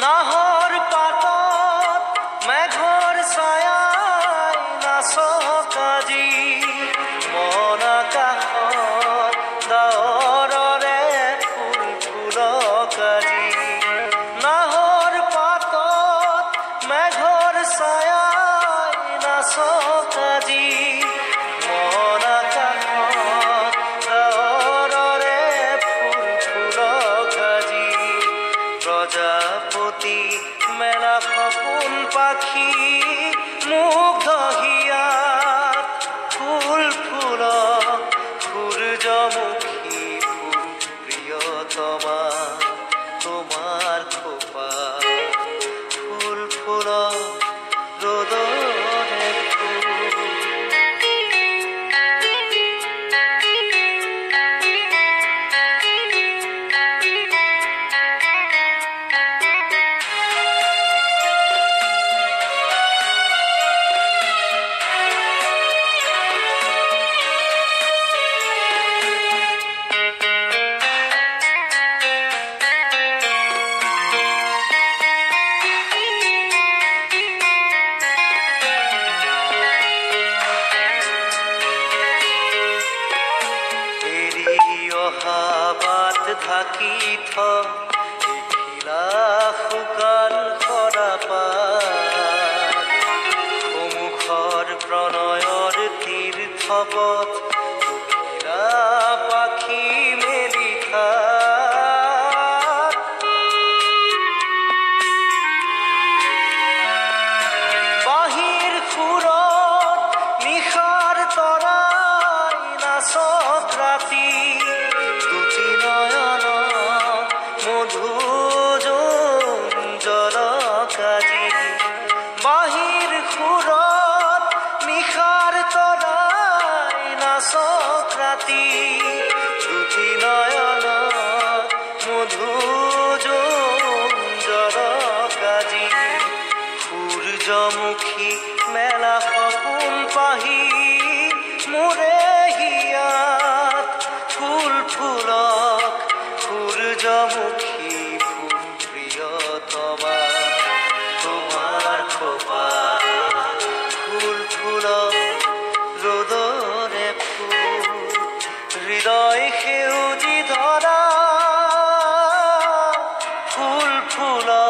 নাহৰ পাতত মেঘৰ ছায়াই নাচক আজি মন আকাশত ডাৱৰৰে ফুল ফুলক আজি নাহৰ পাতত মেঘৰ ছায়াই নাচক আজি মন আকাশত ডাৱৰৰে ফুল ফুলক আজি প্ৰজাপতি মেলা সপোন পাখি মুগ্ধ হিয়াত ফুল ফুলক সূৰ্যমুখী ফুল প্ৰিয়তমা তোমাৰ খোপা ফুল ফুলক ৰ'দৰে ফুল বাট ঢাকি থিলা শুকান সৰাপাত সন্মুখৰ প্ৰণয়ৰ তীৰ্থপথ উঠিলা পাখি মেলি খাত বাঁহীৰ সুৰত নিশাৰ তৰাই নাচত ৰাতি বাঁহীৰ সুৰত নিশাৰ তৰাই নাচক ৰাতি দুটি নয়ন মধু জলক আজি সূৰ্যমুখী মেলা সপোন পাহি মোৰে হিয়াত ফুল ফুলক সূৰ্যমুখী ফুল প্ৰিয়তমা তোমাৰ খোপা ফুল ফুলক ৰ'দৰে ফুল হৃদয় সেউজী ধৰা ফুল ফুলক